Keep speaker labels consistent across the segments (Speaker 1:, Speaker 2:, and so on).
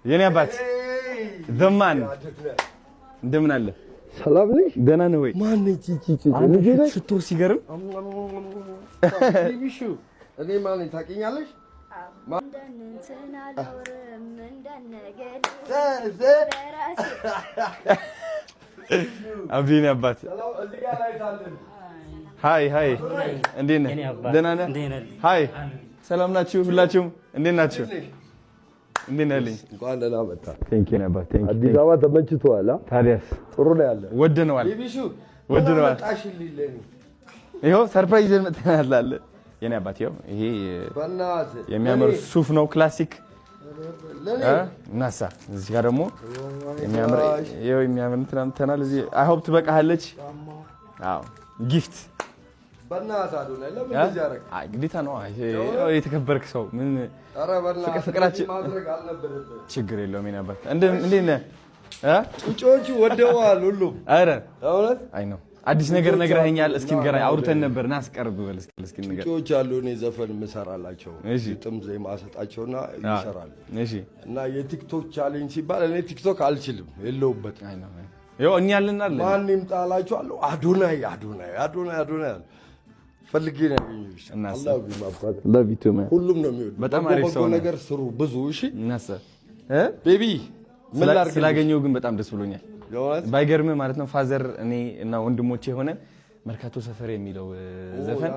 Speaker 1: የኔ አባት ዘማን እንደምን አለ?
Speaker 2: ሰላም ነሽ?
Speaker 1: ደህና ነህ ወይ?
Speaker 2: ማን ነች እቺ?
Speaker 1: ሽቶ ሲገርም
Speaker 2: ቢቢሹ እኔ ማን ነኝ ታውቂኛለሽ?
Speaker 1: አብዲኔ አባት ሃይ ሃይ እንዴት ነህ? ደህና ነህ? ሃይ ሰላም ናችሁ ሁላችሁም? እንዴት ናችሁ? እንዴት ነህ?
Speaker 2: እንኳን ደህና መጣ።
Speaker 1: ቴንኪው ነበር። ቴንኪው።
Speaker 2: አዲስ አበባ ተመችቶሃል?
Speaker 1: ታዲያስ
Speaker 2: ጥሩ ነው ያለ።
Speaker 1: ወደነዋል።
Speaker 2: ቢቢሹ
Speaker 1: ወደነዋል።
Speaker 2: ታሽልልኝ።
Speaker 1: ይኸው ሰርፕራይዝ መጥተናል አለ የኔ አባት። ይኸው ይሄ የሚያምር ሱፍ ነው ክላሲክ ናሳ። እዚህ ጋር ደግሞ የሚያምር ትናንትናል። እዚህ አይ ሆፕ ትበቃለች። አዎ ጊፍት
Speaker 2: በእናትህ አዶናይ ለምን እንደዚህ አደረግ?
Speaker 1: አይ ግዴታ ነው። የተከበርክ ሰው ምን ፍቅራችን
Speaker 2: ማድረግ አልነበረብህም።
Speaker 1: ችግር የለውም የኔ አባት። እንዴት ነህ?
Speaker 2: ጩጮቹ ወደዋል ሁሉም።
Speaker 1: ኧረ
Speaker 2: እውነት
Speaker 1: አይ ነው አዲስ ነገር ነግረኸኛል። እስኪ ንገረኝ። አውርተን ነበር እና አስቀርብ በል እስኪ ንገረኝ።
Speaker 2: ጩጮች አሉ እኔ ዘፈን የምሰራላቸው ግጥም ዜማ ሰጣቸውና ይሰራሉ።
Speaker 1: እሺ
Speaker 2: እና የቲክቶክ ቻሌንጅ ሲባል እኔ ቲክቶክ አልችልም የለውበትም።
Speaker 1: አይ ነው ይኸው እኛ አለናል።
Speaker 2: ማን ይምጣላችኋለሁ? አዶናይ ፈልጌ ነው ያገኘሁሽ።
Speaker 1: ለቭ ዩ ቱ ማን።
Speaker 2: ሁሉም ነው የሚወድ።
Speaker 1: በጣም አሪፍ ሰው ነው።
Speaker 2: ነገር ስሩ ብዙ። እሺ
Speaker 1: እናሰ
Speaker 2: ቤቢ ምን ላድርግ?
Speaker 1: ስላገኘው ግን በጣም ደስ ብሎኛል። ባይገርምህ ማለት ነው ፋዘር እኔ እና ወንድሞቼ ሆነ መርካቶ ሰፈር የሚለው ዘፈን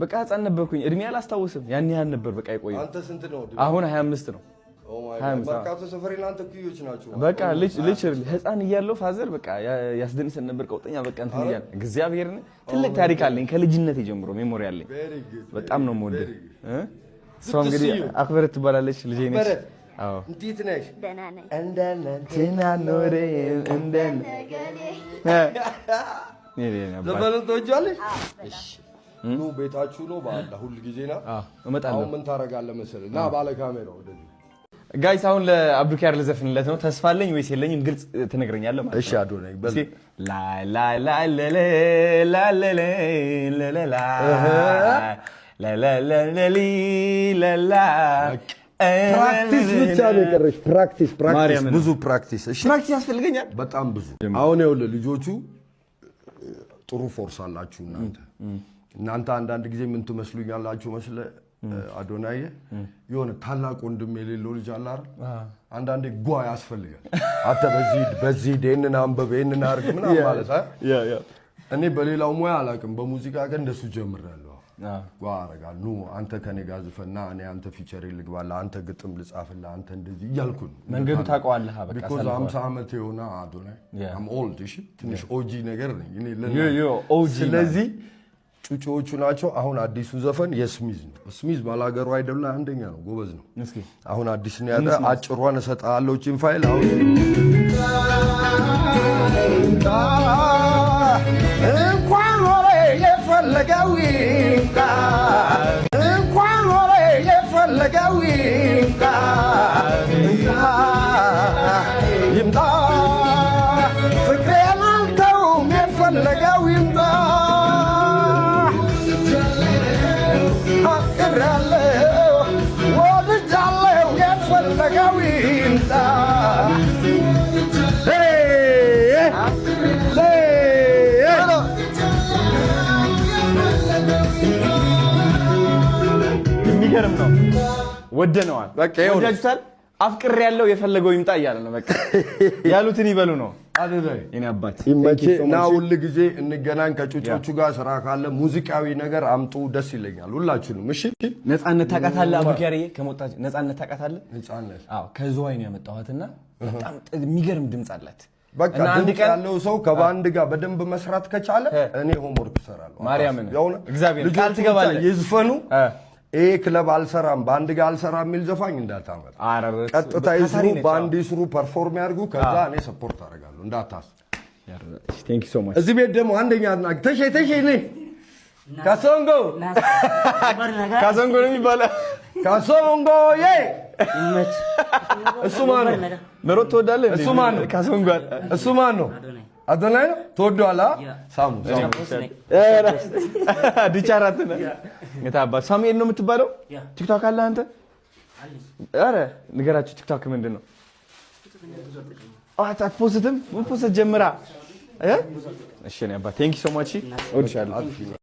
Speaker 1: በቃ ህፃን ነበርኩኝ። እድሜ አላስታውስም። ያን ያህል ነበር በቃ የቆየው።
Speaker 2: አንተ ስንት ነው?
Speaker 1: አሁን 25 ነው።
Speaker 2: መርካቶ ሰፈር እናንተ ኩዮች ናችሁ።
Speaker 1: በቃ ልጅ ህፃን እያለሁ ፋዘር በቃ ያስደንሰን ነበር። ቀውጠኛ በቃ እንትን እያለ እግዚአብሔርን ትልቅ ታሪክ አለኝ ከልጅነቴ ጀምሮ ሜሞሪ አለኝ። በጣም ነው የምወደው። እሷ እንግዲህ አክብረት ትባላለች ልጄ ነች። አዎ
Speaker 2: እንዴት ነሽ?
Speaker 3: ደህና ነኝ።
Speaker 1: እንደነንትና ኖሬ
Speaker 2: ዘፈኑን ትወጂዋለሽ? እሺ ኑ ቤታችሁ ነው በአላ ሁሉ ጊዜ ና
Speaker 1: እመጣለሁ።
Speaker 2: አሁን ምን ታደርጋለህ መሰለህ? ና ባለ ካሜራው ወደዚህ
Speaker 1: ጋይስ አሁን ለአብዱኪያር ልዘፍንለት ነው። ተስፋ አለኝ ወይስ የለኝም? ግልጽ ትነግረኛለህ ማለት ነው።
Speaker 2: እሺ አዶናይ በል
Speaker 1: ላ ላ ላ ላ ላ ላ ላ ላ
Speaker 2: ፕራክቲስ ብቻ ነው የቀረሽ። ፕራክቲስ ብዙ ፕራክቲስ። እሺ
Speaker 1: ፕራክቲስ ያስፈልገኛል በጣም ብዙ።
Speaker 2: አሁን ይኸውልህ ልጆቹ ጥሩ ፎርስ አላችሁ እናንተ አንዳንድ ጊዜ ምን ትመስሉኛላችሁ መስለህ አዶናይ የሆነ ታላቅ ወንድም የሌለው ልጅ አለ አይደል? አንዳንዴ ጓ ያስፈልጋል። አንተ በዚህ ደህና አንበብ ይሄንን አድርግ ምናምን ማለት እኔ በሌላው ሙያ አላውቅም። በሙዚቃ ግን እንደሱ ጀምሬያለሁ። ጓ አደርጋለሁ። ኑ አንተ ከኔ ጋር ዝፈና፣ እኔ አንተ ፊቸር ልግባልህ፣ አንተ ግጥም ልጻፍልህ፣ አንተ እንደዚህ እያልኩ ነው።
Speaker 1: መንገዱ ታውቀዋለህ። በቃ
Speaker 2: ቢኮዝ 50 ዓመት የሆነ አዶናይ አም ኦልድ። እሺ ትንሽ ኦጂ ነገር ነኝ እኔ ስለዚህ ጩጮቹ ናቸው። አሁን አዲሱ ዘፈን የስሚዝ ነው። ስሚዝ ባላገሩ አይደለ አንደኛ ነው፣ ጎበዝ ነው። አሁን አዲስ ነው ያለ። አጭሯን እሰጥሃለሁ ቺን ፋይል አሁን እንኳን ወሬ የፈለገው ይምጣ፣ እንኳን ወሬ የፈለገው ይምጣ፣ ይምጣ ፍቅሬን አልተውም የፈለገው ይምጣ
Speaker 1: የሚገርም ነው። ወደነዋል። በቃ ወዳጅታል። አፍቅር ያለው የፈለገው ይምጣ እያለ ነው። በቃ ያሉትን ይበሉ ነው።
Speaker 2: አደረይ
Speaker 1: የኔ አባት
Speaker 2: ይመችና ሁሉ ጊዜ እንገናኝ። ከጩጮቹ ጋር ስራ ካለ ሙዚቃዊ ነገር አምጡ፣ ደስ ይለኛል። ሁላችሁንም እሺ።
Speaker 1: ነፃነት ታውቃታለህ? አቡኪያርዬ ከሞጣች ነፃነት ታውቃታለህ?
Speaker 2: ነፃነት
Speaker 1: አዎ፣ ከዝዋይ ነው ያመጣኋትና በጣም የሚገርም ድምጽ አላት።
Speaker 2: በቃ ድምጽ ያለው ሰው ከባንድ ጋር በደንብ መስራት ከቻለ እኔ ሆምወርክ እሰራለሁ።
Speaker 1: ማርያምን እግዚአብሔር ቃል ትገባለህ።
Speaker 2: ይዝፈኑ ክለብ አልሰራም ባንድ ጋር አልሰራም የሚል ዘፋኝ እንዳታመጣ። ቀጥታ ይስሩ፣ ባንድ ይስሩ፣ ፐርፎርም ያድርጉ። ከዛ እኔ ሰፖርት አደርጋለሁ እንዳታስብ።
Speaker 1: ቴንክ ዩ ሶ ማች።
Speaker 2: እዚህ ቤት ደግሞ አንደኛ አድናቂ ተሸ ነኝ። ካሶንጎ
Speaker 1: ነው የሚባለው።
Speaker 2: ካሶንጎ እሱ ማን ነው?
Speaker 1: መሮጥ ትወዳለህ?
Speaker 2: እሱ ማን ነው?
Speaker 1: ካሶንጎ
Speaker 2: እሱ ማን ነው? አዶናይ ነው። ትወደዋለህ? ሳሙ
Speaker 1: ዲቻራት ነው። የታባ ሳሙኤል ነው የምትባለው? ቲክቶክ አለ አንተ? ኧረ ንገራችሁ። ቲክቶክ ምንድን ነው? አትፖስትም? ምን ፖስት ጀምራ? እሺ እኔ አባ ቴንክ ዩ ሶ ማች እወድሻለሁ።